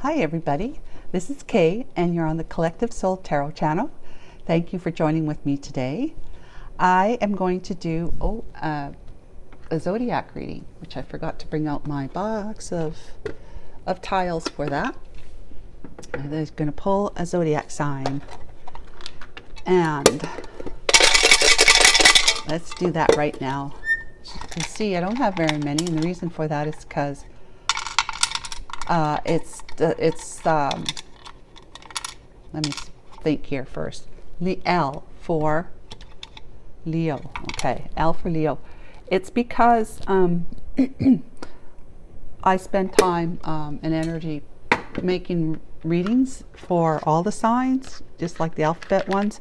Hi everybody, this is Kay and you're on the Collective Soul Tarot channel. Thank you for joining with me today. I am going to do a zodiac reading, which I forgot to bring out my box of tiles for that. I'm going to pull a zodiac sign and let's do that right now. As you can see, I don't have very many, and the reason for that is because let me think here first. The L for Leo. Okay, L for Leo. It's because I spend time and energy making readings for all the signs, just like the alphabet ones,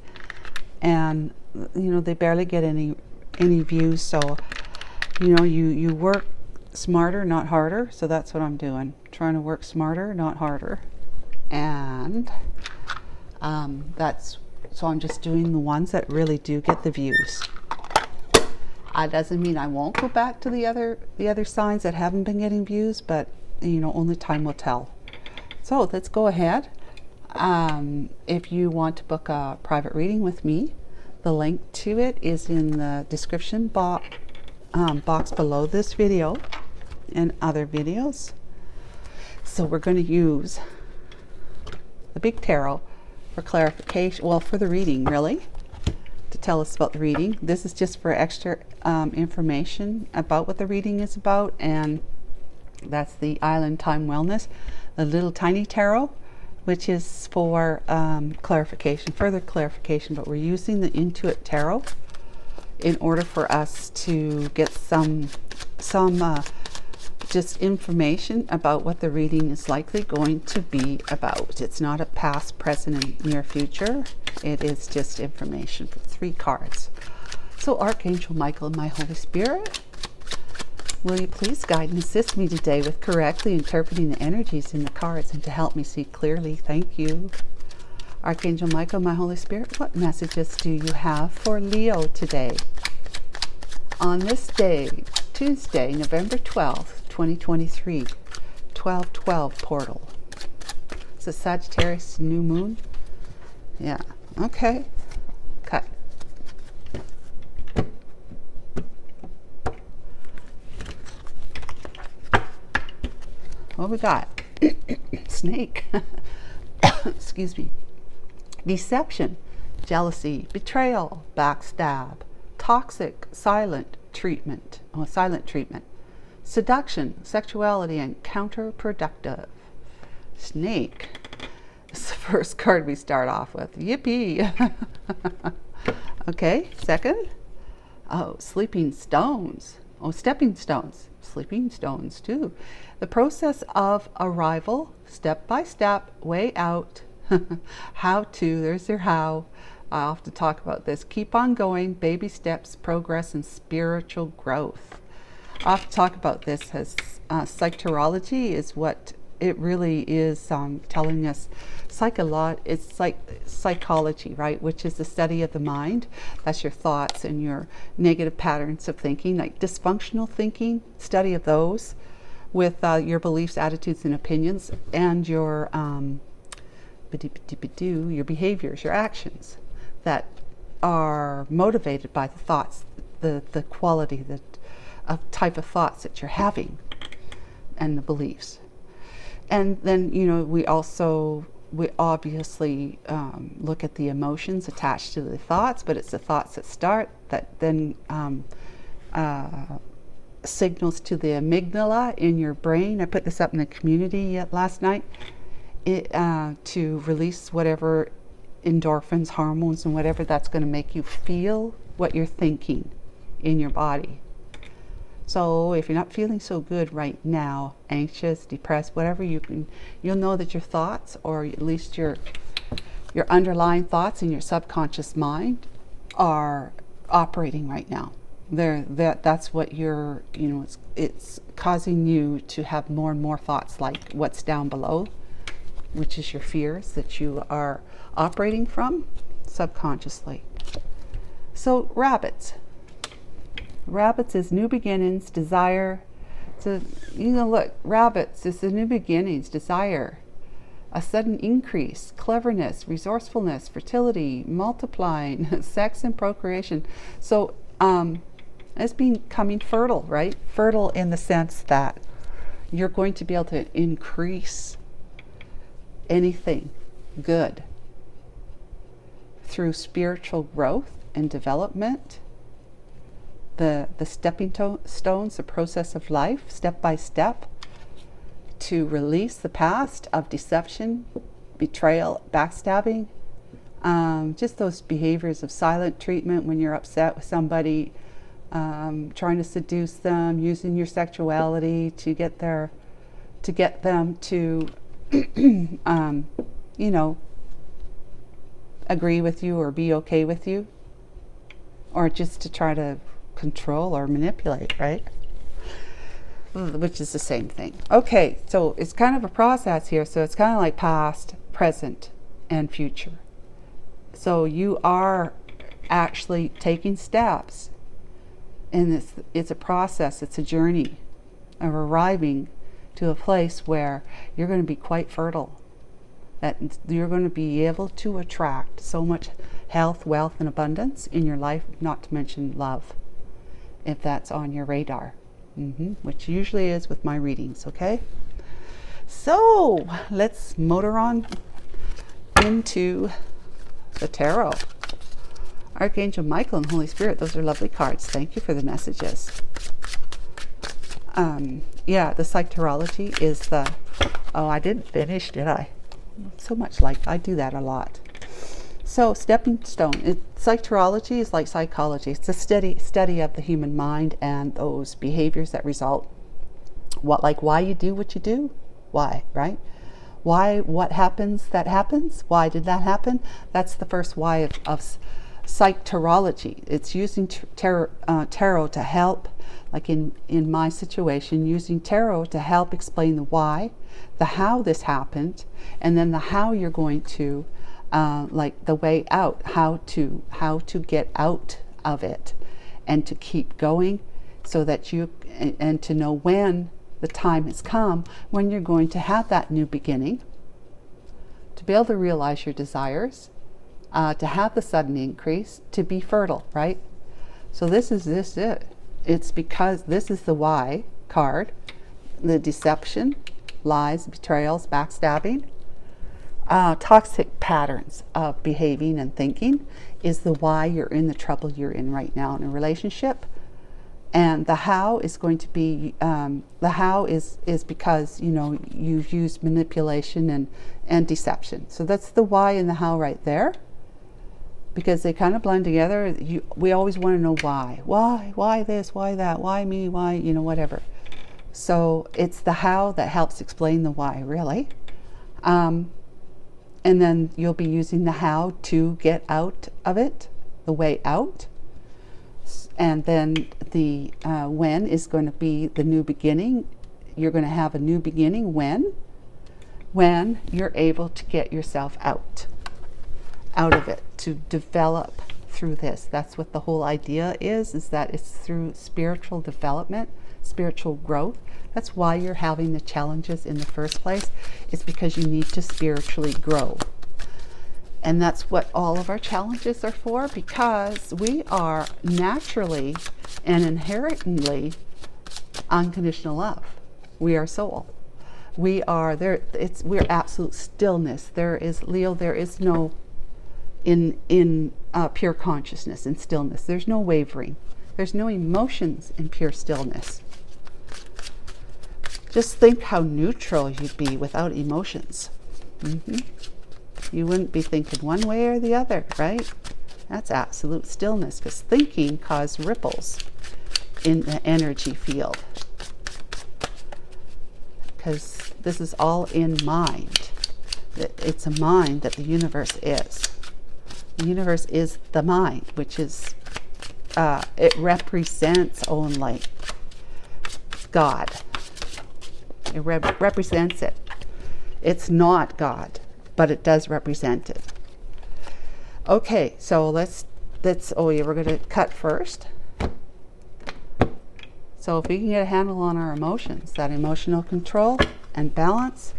and you know they barely get any views. So you know you work smarter, not harder. So that's what I'm doing. Trying to work smarter, not harder. And so I'm just doing the ones that really do get the views. That doesn't mean I won't go back to the other signs that haven't been getting views, but you know, only time will tell. So let's go ahead. If you want to book a private reading with me, the link to it is in the description box below this video and other videos. So we're going to use the big tarot for clarification, well, for the reading really, to tell us about the reading. This is just for extra information about what the reading is about, and that's the Island Time Wellness, the little tiny tarot, which is for clarification, further clarification, but we're using the Intuit Tarot in order for us to get some just information about what the reading is likely going to be about. It's not a past, present, and near future. It is just information for 3 cards. So Archangel Michael and my Holy Spirit, will you please guide and assist me today with correctly interpreting the energies in the cards and to help me see clearly? Thank you. Archangel Michael, my Holy Spirit, what messages do you have for Leo today? On this day, Tuesday, November 12th, 2023, 1212 portal. It's a Sagittarius new moon. Yeah, okay. Cut. What we got? Snake. Excuse me. Deception, jealousy, betrayal, backstab, toxic, silent treatment, seduction, sexuality, and counterproductive. Snake. It's the first card we start off with. Yippee! Okay, second. Oh, sleeping stones. Oh, stepping stones. Sleeping stones too. The process of arrival, step by step, way out. How to, there's your how. I'll have to talk about this. Keep on going, baby steps, progress, and spiritual growth. I'll have to talk about this as psychology is what it really is telling us. It's like psychology, right? Which is the study of the mind. That's your thoughts and your negative patterns of thinking, like dysfunctional thinking, study of those with your beliefs, attitudes, and opinions, and your behaviors, your actions that are motivated by the thoughts, the quality, of type of thoughts that you're having, and the beliefs. And then, you know, we obviously look at the emotions attached to the thoughts, but it's the thoughts that start that then signals to the amygdala in your brain. I put this up in the community last night to release whatever endorphins, hormones, and whatever that's going to make you feel what you're thinking in your body. So if you're not feeling so good right now, anxious, depressed, whatever, you'll know that your thoughts, or at least your underlying thoughts in your subconscious mind, are operating right now. That's what it's causing you to have more and more thoughts like what's down below, which is your fears that you are operating from subconsciously. So rabbits. Rabbits is new beginnings, desire. So, look, rabbits is the new beginnings, desire. a sudden increase, cleverness, resourcefulness, fertility, multiplying, sex and procreation. So it's becoming fertile, right? Fertile in the sense that you're going to be able to increase anything good through spiritual growth and development, the stepping stones, the process of life, step by step, to release the past of deception, betrayal, backstabbing, just those behaviors of silent treatment when you're upset with somebody, trying to seduce them, using your sexuality to get them to you know, agree with you or be okay with you, or just to try to control or manipulate, right? Which is the same thing. Okay, so it's kind of a process here. So it's kind of like past, present, and future. So you are actually taking steps, and it's a process, it's a journey of arriving to a place where you're going to be quite fertile, that you're going to be able to attract so much health, wealth, and abundance in your life, not to mention love, if that's on your radar, which usually is with my readings, okay? So let's motor on into the tarot. Archangel Michael and Holy Spirit, those are lovely cards. Thank you for the messages. Yeah, the Psychologity is the, oh, I didn't finish, did I? So much like, I do that a lot. So, stepping stone. Psychologity is like psychology. It's a study of the human mind and those behaviors that result. Why you do what you do? Why, right? Why, what happens that happens? Why did that happen? That's the first why of Psychologity. It's using tarot to help, like in my situation, using tarot to help explain the why, the how this happened, and then the how you're going to, like the way out, how to get out of it, and to keep going, so that and to know when the time has come when you're going to have that new beginning, to be able to realize your desires, to have the sudden increase, to be fertile, right? So this is it. It's because this is the why card, the deception, lies, betrayals, backstabbing, toxic patterns of behaving and thinking is the why you're in the trouble you're in right now in a relationship. And the how is going to be, the how is because, you know, you've used manipulation and deception. So that's the why and the how right there, because they kind of blend together. We always want to know why this, why that, why me, why, you know, whatever. So it's the how that helps explain the why, really. And then you'll be using the how to get out of it, the way out. And then the when is going to be the new beginning. You're going to have a new beginning when you're able to get yourself out of it, to develop through this. That's what the whole idea is that it's through spiritual development, spiritual growth. That's why you're having the challenges in the first place. It's because you need to spiritually grow. And that's what all of our challenges are for, because we are naturally and inherently unconditional love. We are soul. We are there. We're absolute stillness. There is, Leo, there is no in pure consciousness and stillness. There's no wavering. There's no emotions in pure stillness. Just think how neutral you'd be without emotions. You wouldn't be thinking one way or the other, right? That's absolute stillness, because thinking causes ripples in the energy field. Because this is all in mind. It's a mind that the universe is. The universe is the mind, which is, it represents only God. It represents it. It's not God, but it does represent it. Okay, so let's oh yeah, we're going to cut first. So if we can get a handle on our emotions, that emotional control and balance,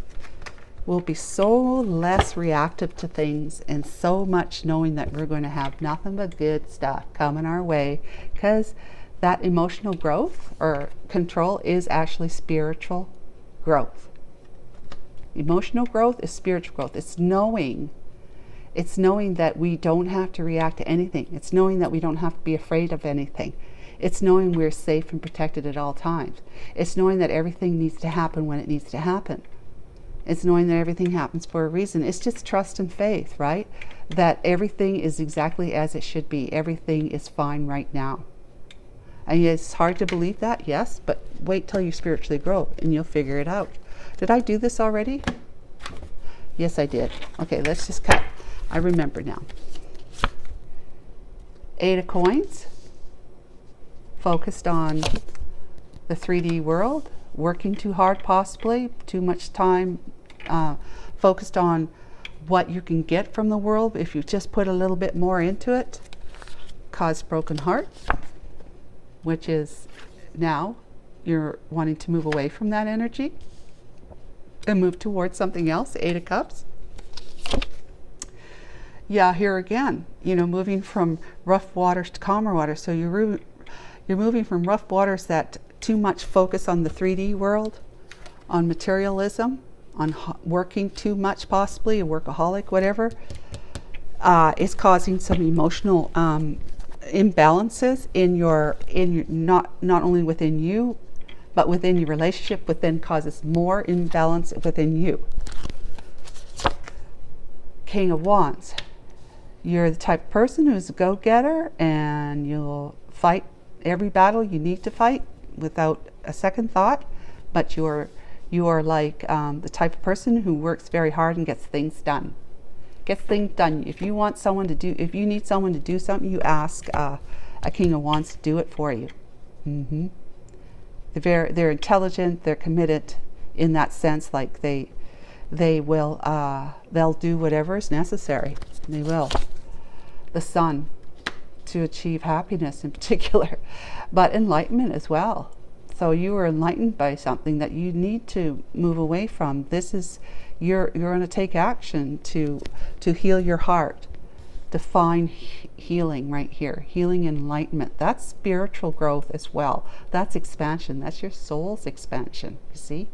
We'll be so less reactive to things, and so much knowing that we're going to have nothing but good stuff coming our way, because that emotional growth or control is actually spiritual growth. Emotional growth is spiritual growth. It's knowing that we don't have to react to anything. It's knowing that we don't have to be afraid of anything. It's knowing we're safe and protected at all times. It's knowing that everything needs to happen when it needs to happen. It's knowing that everything happens for a reason. It's just trust and faith, right? That everything is exactly as it should be. Everything is fine right now. And it's hard to believe that, yes, but wait till you spiritually grow and you'll figure it out. Did I do this already? Yes, I did. Okay, let's just cut. I remember now. 8 of coins. Focused on the 3D world. Working too hard, possibly. Too much time focused on what you can get from the world. If you just put a little bit more into it. Cause broken heart. Which is now you're wanting to move away from that energy and move towards something else. 8 of Cups. Yeah, here again, moving from rough waters to calmer waters. So you're moving from rough waters, that too much focus on the 3D world, on materialism, on working too much, possibly a workaholic, whatever, is causing some emotional imbalances in your not only within you, but within your relationship, but then causes more imbalance within you. King of Wands. You're the type of person who's a go-getter, and you'll fight every battle you need to fight without a second thought, but you are like the type of person who works very hard and gets things done. If you need someone to do something, you ask a King of Wands to do it for you. They're intelligent, they're committed in that sense, like they'll do whatever is necessary. They will. The Sun, to achieve happiness in particular, but enlightenment as well. So you are enlightened by something that you need to move away from. This is you're going to take action to heal your heart, to find healing right here. Healing, enlightenment. That's spiritual growth as well. That's expansion. That's your soul's expansion. You see.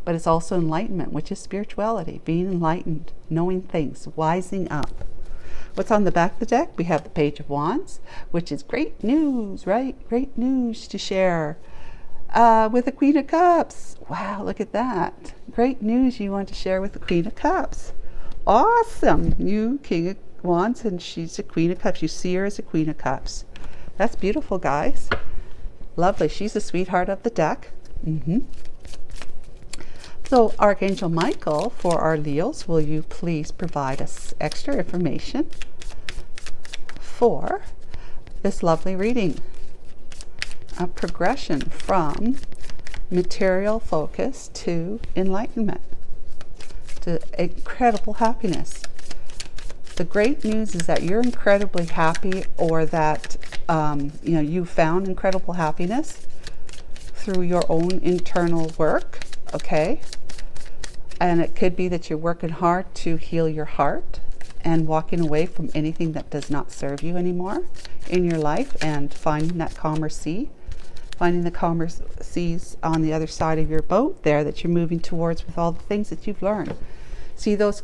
But it's also enlightenment, which is spirituality, being enlightened, knowing things, wising up. What's on the back of the deck? We have the Page of Wands, which is great news, right? Great news to share with the Queen of Cups. Wow, look at that. Great news you want to share with the Queen of Cups. Awesome. You, King of Wands, and she's a Queen of Cups. You see her as a Queen of Cups. That's beautiful, guys. Lovely. She's the sweetheart of the deck. So, Archangel Michael, for our Leos, will you please provide us extra information for this lovely reading? A progression from material focus to enlightenment, to incredible happiness. The great news is that you're incredibly happy, or that you found incredible happiness through your own internal work. Okay, and it could be that you're working hard to heal your heart and walking away from anything that does not serve you anymore in your life, and finding that calmer sea, finding the calmer seas on the other side of your boat there that you're moving towards with all the things that you've learned. See those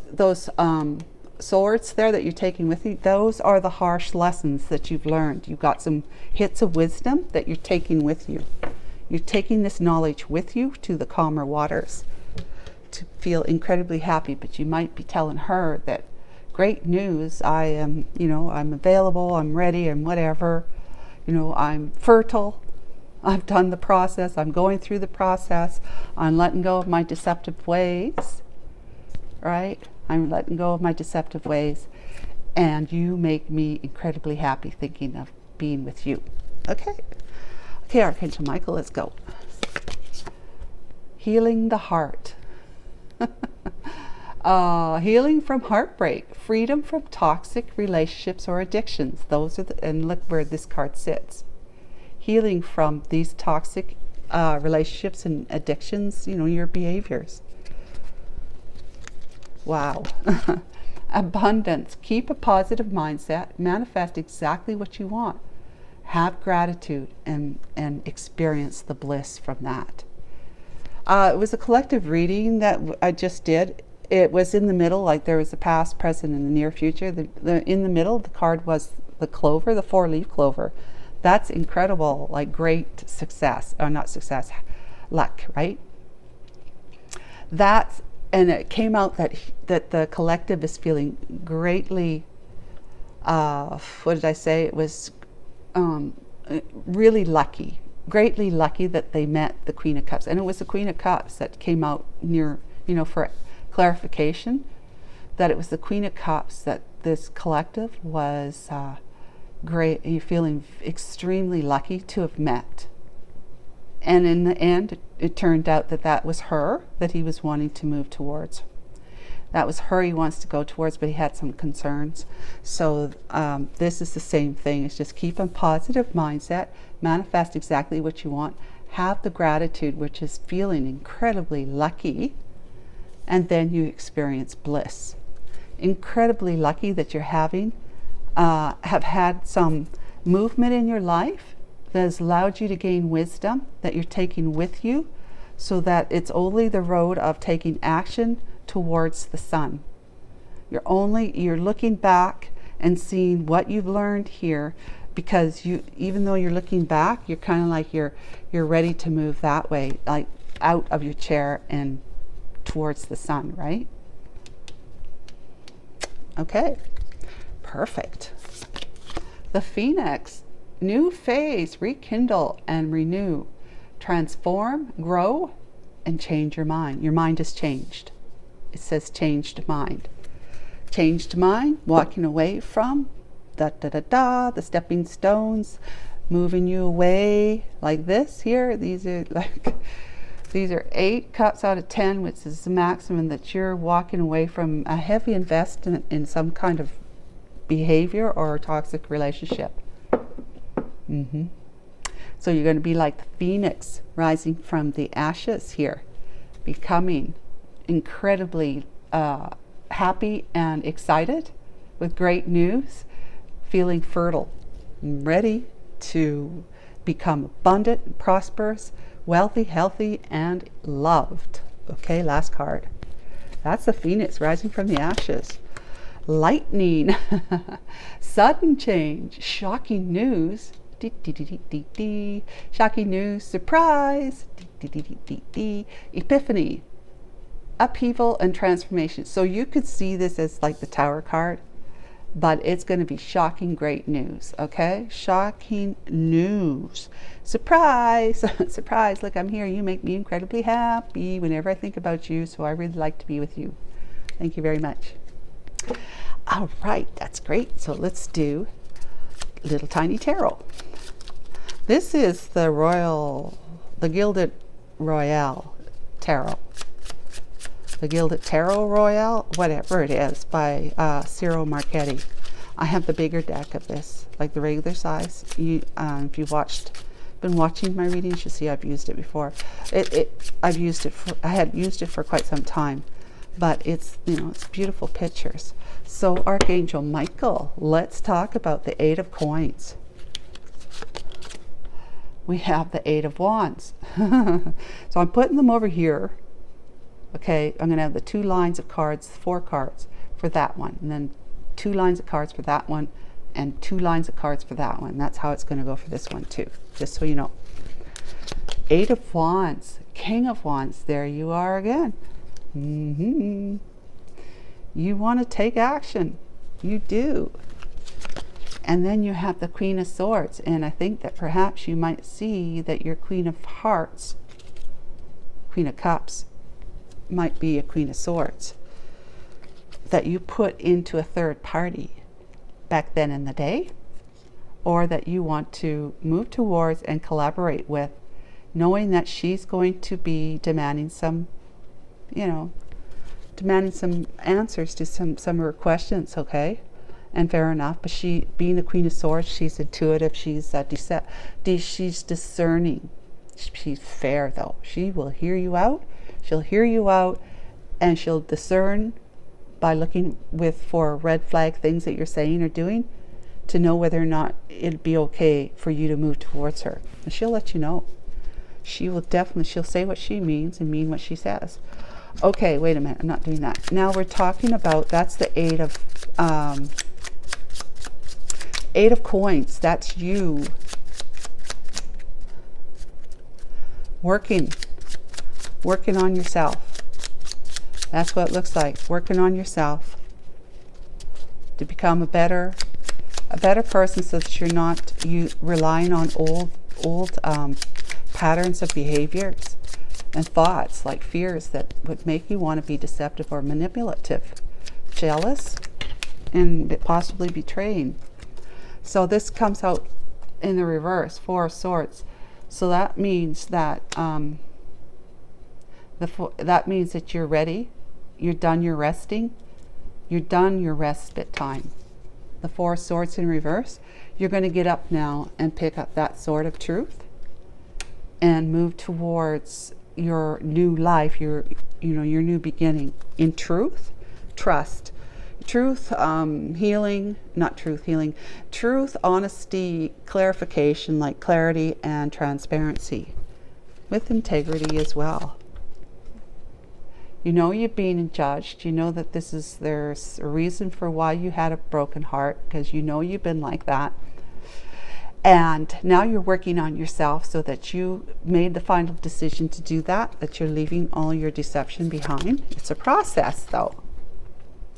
swords there that you're taking with you? Those are the harsh lessons that you've learned. You've got some hits of wisdom that you're taking with you. You're taking this knowledge with you to the calmer waters to feel incredibly happy, but you might be telling her that great news, I am, I'm available, I'm ready, and whatever, I'm fertile, I've done the process, I'm going through the process, I'm letting go of my deceptive ways, right? I'm letting go of my deceptive ways, and you make me incredibly happy thinking of being with you. Okay, Archangel Michael, let's go. Healing the heart. Healing from heartbreak, freedom from toxic relationships or addictions. Those are and look where this card sits. Healing from these toxic relationships and addictions, your behaviors. Wow. Abundance. Keep a positive mindset. Manifest exactly what you want. Have gratitude and experience the bliss from that. It was a collective reading that I just did. It was in the middle, like there was the past, present, and the near future. In the middle, the card was the clover, the 4-leaf clover. That's incredible, like great success, or not success, luck, right? And it came out that the collective is feeling greatly, what did I say? It was really lucky, greatly lucky that they met the Queen of Cups. And it was the Queen of Cups that came out near, for clarification, that it was the Queen of Cups that this collective was great. You're feeling extremely lucky to have met. And in the end, it turned out that was her that he was wanting to move towards. That was her he wants to go towards, but he had some concerns. So this is the same thing. It's just keep a positive mindset, manifest exactly what you want, have the gratitude, which is feeling incredibly lucky, and then you experience bliss. Incredibly lucky that you're have had some movement in your life that has allowed you to gain wisdom that you're taking with you, so that it's only the road of taking action towards the sun. You're looking back and seeing what you've learned here, because even though you're looking back, you're kind of like you're ready to move that way, like out of your chair and towards the sun, right? Okay, perfect. The Phoenix. New phase, rekindle and renew, transform, grow, and change your mind. Your mind has changed. It says changed mind. Changed mind, walking away from the stepping stones, moving you away like this here. These are 8 cups out of 10, which is the maximum that you're walking away from a heavy investment in some kind of behavior or toxic relationship. So you're going to be like the phoenix rising from the ashes here, becoming incredibly happy and excited with great news, feeling fertile, ready to become abundant, prosperous, wealthy, healthy, and loved. Okay, last card. That's the phoenix rising from the ashes. Lightning, sudden change, shocking news. Shocking news, surprise, epiphany, upheaval and transformation. So you could see this as like the Tower card, but it's going to be shocking great news. Okay, shocking news, surprise. Surprise, look, I'm here. You make me incredibly happy whenever I think about you, so I really like to be with you. Thank you very much. All right, that's great. So let's do Little Tiny Tarot. This is the Gilded Royale Tarot. The Gilded Tarot Royale, whatever it is, by Seer Marchetti. I have the bigger deck of this, like the regular size. If you've been watching my readings, you see I've used it before. I had used it for quite some time, but it's beautiful pictures. So Archangel Michael, let's talk about the 8 of Coins. We have the 8 of Wands. So I'm putting them over here. Okay, I'm going to have the 2 lines of cards, 4 cards for that one, and then 2 lines of cards for that one, and 2 lines of cards for that one. That's how it's going to go for this one too, just so you know. 8 of Wands, King of Wands, there you are again. You want to take action. You do. And then you have the Queen of Swords, and I think that perhaps you might see that your Queen of Hearts, Queen of Cups, might be a Queen of Swords that you put into a third party back then in the day, or that you want to move towards and collaborate with, knowing that she's going to be demanding some answers to some of her questions. Okay, and fair enough, but she, being the Queen of Swords, she's intuitive, she's she's discerning, she's fair though. She will hear you out, and she'll discern by looking for red flag things that you're saying or doing to know whether or not it'd be okay for you to move towards her. And she'll let you know. She'll say what she means and mean what she says. Okay, wait a minute, I'm not doing that. Now we're talking about, that's the Eight of Coins. That's you working on yourself. That's what it looks like, working on yourself to become a better person, so that you're not relying on old patterns of behaviors and thoughts, like fears that would make you want to be deceptive or manipulative, jealous, and possibly betraying. So this comes out in the reverse, Four of Swords. So that means that that means that you're ready, you're done your resting, you're done your respite time. The Four of Swords in reverse, you're going to get up now and pick up that sword of truth and move towards your new life, your new beginning in truth, trust, truth, healing, truth, honesty, clarification, like clarity and transparency, with integrity as well. You know you're being judged. You know that there's a reason for why you had a broken heart, because you know you've been like that. And now you're working on yourself so that you made the final decision to do that you're leaving all your deception behind. It's a process, though.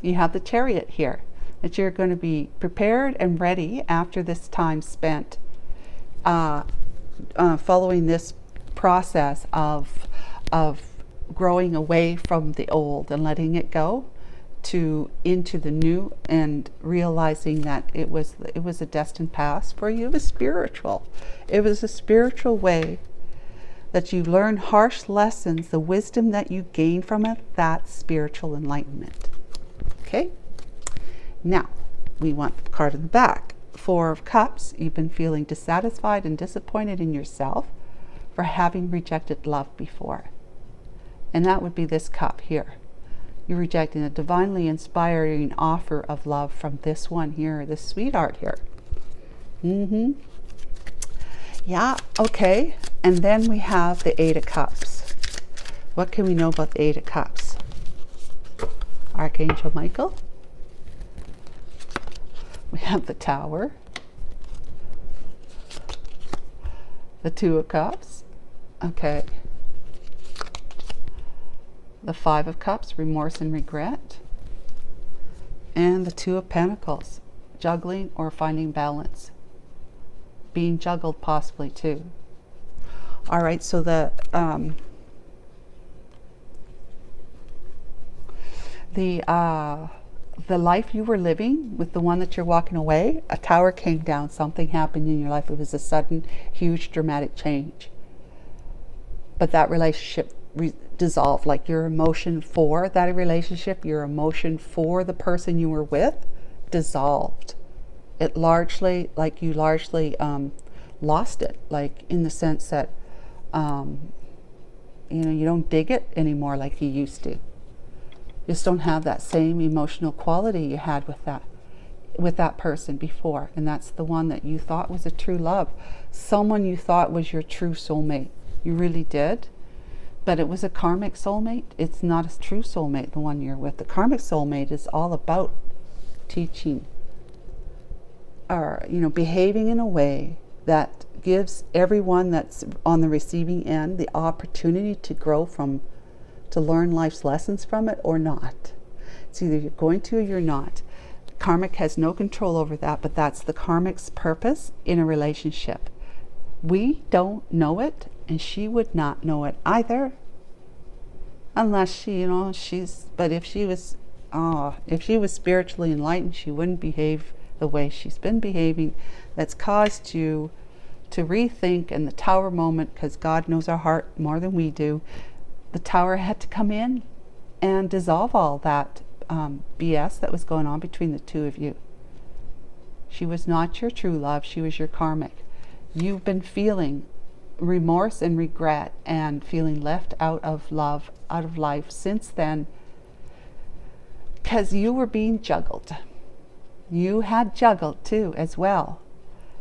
You have the Chariot here, that you're going to be prepared and ready after this time spent following this process of growing away from the old and letting it go into the new, and realizing that it was a destined path for you. It was spiritual. It was a spiritual way that you learn harsh lessons, the wisdom that you gain from it, that's spiritual enlightenment. Okay? Now, we want the card in the back. Four of Cups. You've been feeling dissatisfied and disappointed in yourself for having rejected love before. And that would be this cup here. You're rejecting a divinely inspiring offer of love from this one here, this sweetheart here. Yeah, okay. And then we have the Eight of Cups. What can we know about the Eight of Cups? Archangel Michael. We have the Tower. The Two of Cups. Okay. The Five of Cups, remorse and regret. And the Two of Pentacles, juggling or finding balance. Being juggled possibly too. All right, so the life you were living with the one that you're walking away, a tower came down, something happened in your life. It was a sudden, huge, dramatic change. But that relationship dissolved, like your emotion for that relationship, your emotion for the person you were with dissolved. It largely, like you largely lost it, like in the sense that you don't dig it anymore like you used to. You just don't have that same emotional quality you had with that person before. And that's the one that you thought was a true love, someone you thought was your true soulmate. You really did. But it was a karmic soulmate. It's not a true soulmate, the one you're with. The karmic soulmate is all about teaching, or behaving in a way that gives everyone that's on the receiving end the opportunity to grow to learn life's lessons from it or not. It's either you're going to or you're not. Karmic has no control over that, but that's the karmic's purpose in a relationship. We don't know it, and she would not know it either, unless she, but if she was spiritually enlightened, she wouldn't behave the way she's been behaving. That's caused you to rethink. And the Tower moment, because God knows our heart more than we do, the Tower had to come in and dissolve all that BS that was going on between the two of you. She was not your true love. She was your karmic. You've been feeling remorse and regret and feeling left out of love, out of life since then, because you were being juggled. You had juggled too as well.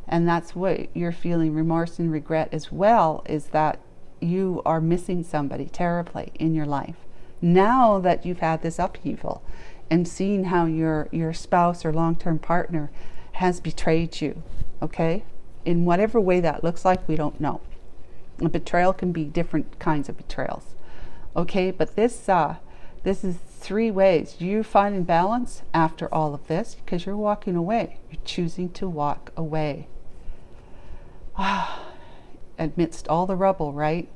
And that's what you're feeling, remorse and regret as well, is that you are missing somebody terribly in your life. Now that you've had this upheaval and seen how your spouse or long-term partner has betrayed you, okay? In whatever way that looks like, we don't know. A betrayal can be different kinds of betrayals, okay? But this is 3 ways you finding balance after all of this, because you're walking away. You're choosing to walk away. Amidst all the rubble, right?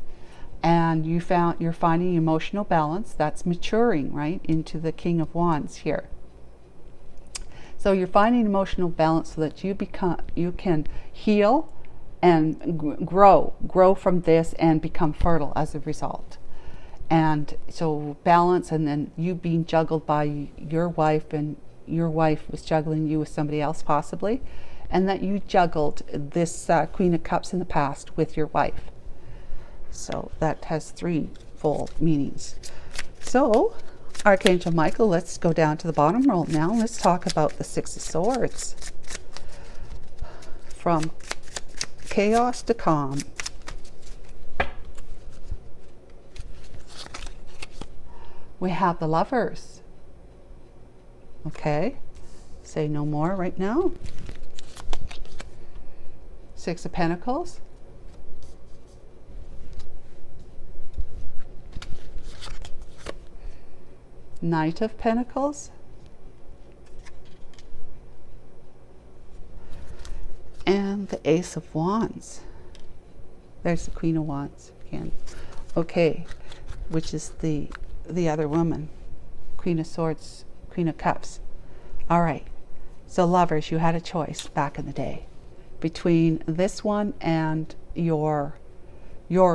And you're finding emotional balance. That's maturing, right, into the King of Wands here. So you're finding emotional balance so that you can heal and grow from this and become fertile as a result. And so balance, and then you being juggled by your wife, and your wife was juggling you with somebody else possibly, and that you juggled this Queen of Cups in the past with your wife. So that has 3-fold meanings. So Archangel Michael, let's go down to the bottom row now. Let's talk about the 6 of Swords. From chaos to calm. We have the Lovers. Okay, say no more right now. 6 of Pentacles. Knight of Pentacles. And the Ace of Wands. There's the Queen of Wands again. Okay, which is the other woman. Queen of Swords, Queen of Cups. All right, so Lovers, you had a choice back in the day between this one and your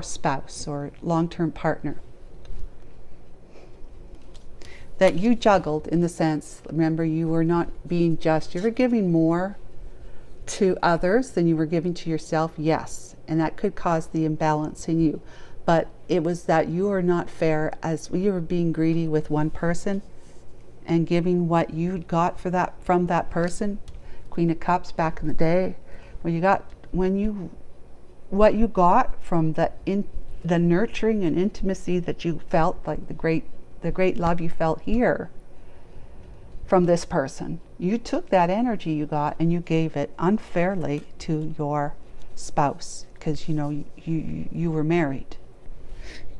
spouse or long-term partner that you juggled, in the sense, remember, you were not being just, you were giving more to others than you were giving to yourself. Yes, and that could cause the imbalance in you, but it was that you were not fair, as you were being greedy with one person and giving what you got for that from that person. Queen of Cups back in the day, what you got from the nurturing and intimacy that you felt, like the great love you felt here from this person, you took that energy you got and you gave it unfairly to your spouse, because you were married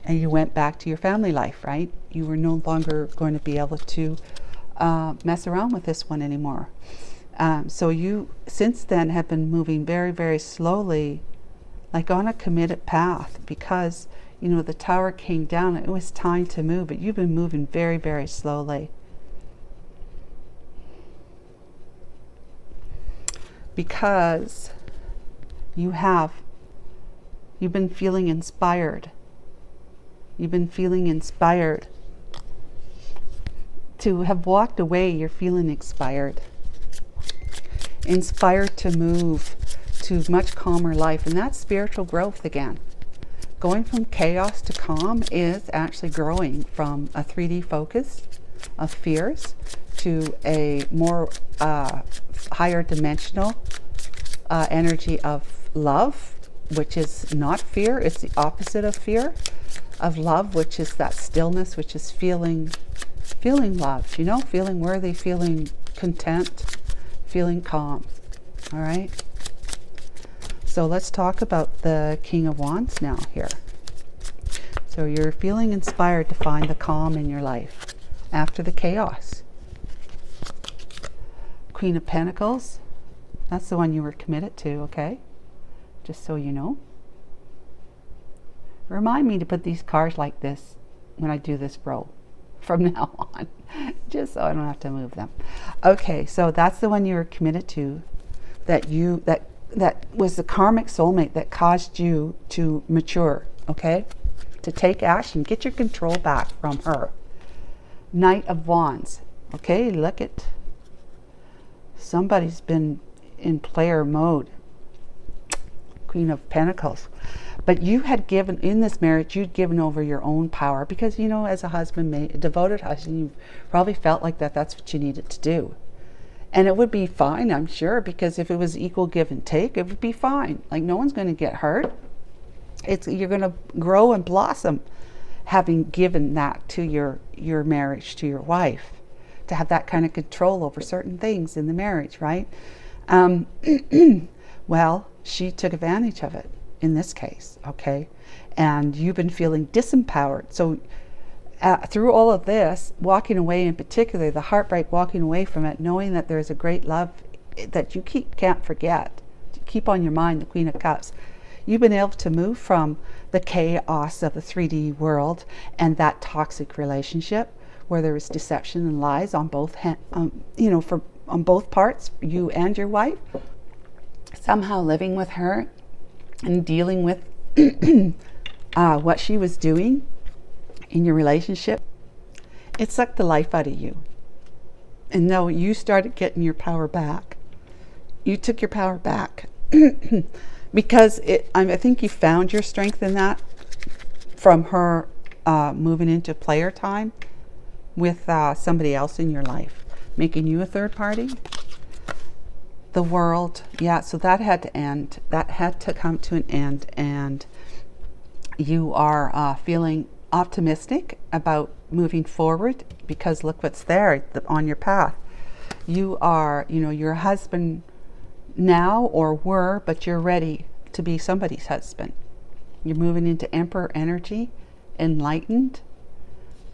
and you went back to your family life, right? You were no longer going to be able to mess around with this one anymore. So you since then have been moving very, very slowly, like on a committed path, because the Tower came down. It was time to move, but you've been moving very, very slowly. Because you've been feeling inspired. You've been feeling inspired. To have walked away, you're feeling inspired. Inspired to move to much calmer life, and that's spiritual growth again. Going from chaos to calm is actually growing from a 3D focus of fears to a more higher dimensional energy of love, which is not fear. It's the opposite of fear, of love, which is that stillness, which is feeling loved, feeling worthy, feeling content, feeling calm. All right. So let's talk about the King of Wands now here. So you're feeling inspired to find the calm in your life after the chaos. Queen of Pentacles, that's the one you were committed to, okay? Just so you know. Remind me to put these cards like this when I do this row from now on, just so I don't have to move them. Okay, so that's the one you were committed to, that was the karmic soulmate that caused you to mature, okay? To take action, get your control back from her. Knight of Wands, okay? Look at, somebody's been in player mode. Queen of Pentacles. But you had given, in this marriage, you'd given over your own power because, you know, as a husband, a devoted husband, you probably felt like that's what you needed to do. And it would be fine, I'm sure, because if it was equal give and take, it would be fine. Like, no one's going to get hurt. You're going to grow and blossom having given that to your marriage, to your wife, to have that kind of control over certain things in the marriage, right? Well, she took advantage of it in this case, okay? And you've been feeling disempowered. So through all of this, walking away in particular, the heartbreak, walking away from it, knowing that there's a great love that you can't forget, keep on your mind, the Queen of Cups. You've been able to move from the chaos of the 3D world and that toxic relationship where there was deception and lies on both, on both parts, you and your wife, somehow living with her and dealing with what she was doing in your relationship. It sucked the life out of you. And now you started getting your power back. You took your power back because I think you found your strength in that from her moving into player time with somebody else in your life, making you a third party. The world, yeah, so that had to end. That had to come to an end, and you are feeling optimistic about moving forward because look what's there on your path. You are, your husband now or were, but you're ready to be somebody's husband. You're moving into Emperor energy, enlightened,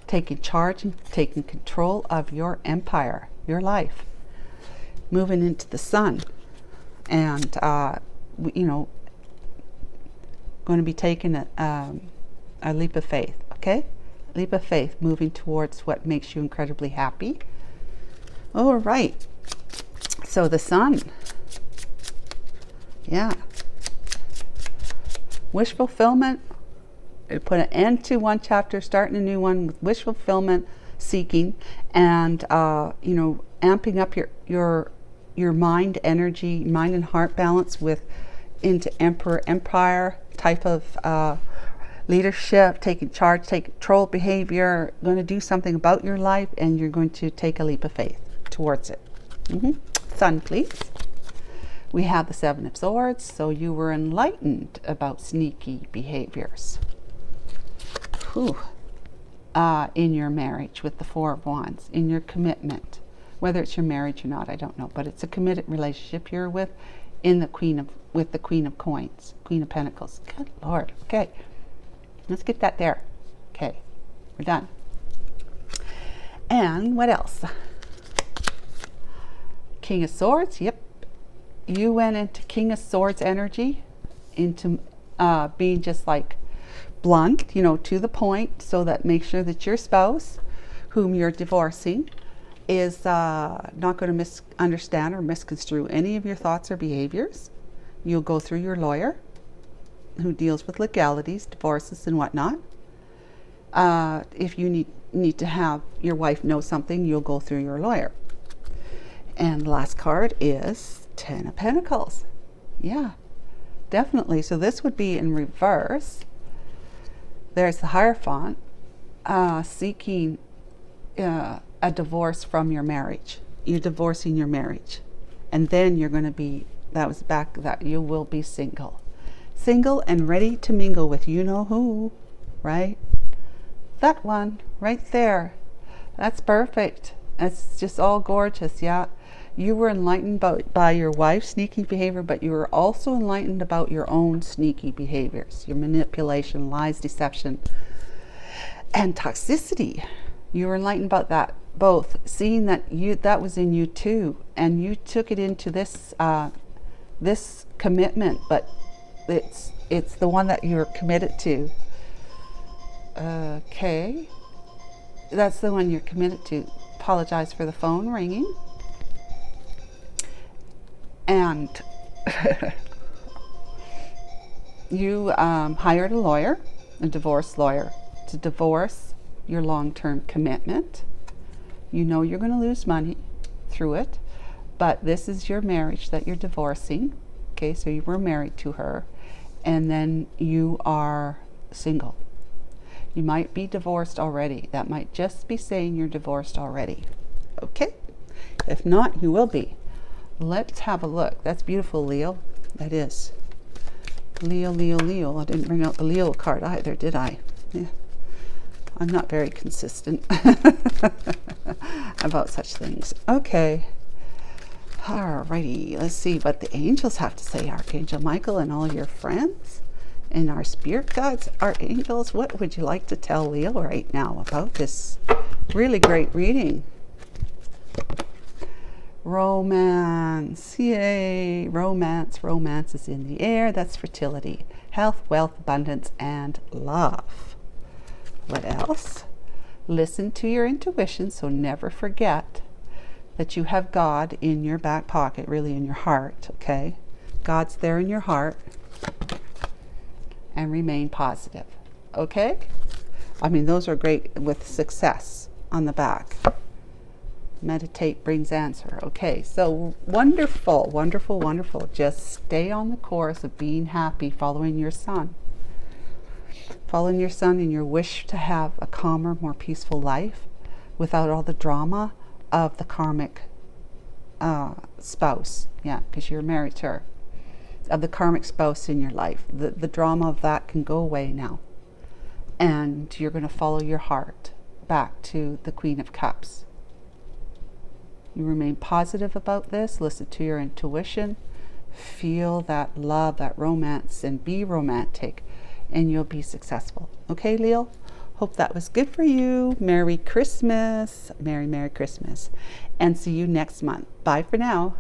taking charge and taking control of your empire, your life. Moving into the sun, and going to be taking a leap of faith. Okay, leap of faith, moving towards what makes you incredibly happy. All right. So the sun, yeah, wish fulfillment. Put an end to one chapter, starting a new one with wish fulfillment, seeking, and amping up your mind energy, mind and heart balance into Emperor Empire type of leadership, taking charge, taking control behavior, going to do something about your life, and you're going to take a leap of faith towards it. Sun, please. We have the Seven of Swords, so you were enlightened about sneaky behaviors. In your marriage with the Four of Wands, in your commitment. Whether it's your marriage or not, I don't know, but it's a committed relationship you're with with the Queen of Coins, Queen of Pentacles. Good Lord. Okay. Let's get that there. Okay. We're done. And what else? King of Swords. Yep. You went into King of Swords energy, into being just like blunt, to the point, so that make sure that your spouse, whom you're divorcing, is not going to misunderstand or misconstrue any of your thoughts or behaviors. You'll go through your lawyer who deals with legalities, divorces and whatnot. If you need to have your wife know something, you'll go through your lawyer. And the last card is Ten of Pentacles. Yeah, definitely. So this would be in reverse. There's the Hierophant seeking a divorce from your marriage. You're divorcing your marriage, and then you're going to be, that you will be single and ready to mingle with who, right? That one right there. That's perfect. That's just all gorgeous. Yeah, you were enlightened by your wife's sneaky behavior, but you were also enlightened about your own sneaky behaviors, your manipulation, lies, deception, and toxicity. You were enlightened about that, both seeing that was in you too, and you took it into this this commitment, but it's the one that you're committed to. Okay, that's the one you're committed to. Apologize for the phone ringing. And you hired a lawyer, a divorce lawyer, to divorce your long-term commitment. You know you're going to lose money through it, but this is your marriage that you're divorcing. Okay, so you were married to her, and then you are single. You might be divorced already. That might just be saying you're divorced already. Okay? If not, you will be. Let's have a look. That's beautiful, Leo. That is. Leo, Leo, Leo. I didn't bring out the Leo card either, did I? Yeah. I'm not very consistent about such things. Okay. Alrighty. Let's see what the angels have to say. Archangel Michael and all your friends and our spirit guides, our angels. What would you like to tell Leo right now about this really great reading? Romance. Yay. Romance. Romance is in the air. That's fertility, health, wealth, abundance, and love. What else? Listen to your intuition, so never forget that you have God in your back pocket, really in your heart, okay? God's there in your heart. And remain positive, okay? I mean, those are great with success on the back. Meditate brings answer. Okay, so wonderful, wonderful, wonderful. Just stay on the course of being happy, following your sun. Following your sun and your wish to have a calmer, more peaceful life without all the drama of the karmic spouse. Yeah, because you're married to her. Of the karmic spouse in your life. The drama of that can go away now. And you're going to follow your heart back to the Queen of Cups. You remain positive about this. Listen to your intuition. Feel that love, that romance, and be romantic. And you'll be successful. Okay, Leo? Hope that was good for you. Merry Christmas. Merry, Merry Christmas. And see you next month. Bye for now.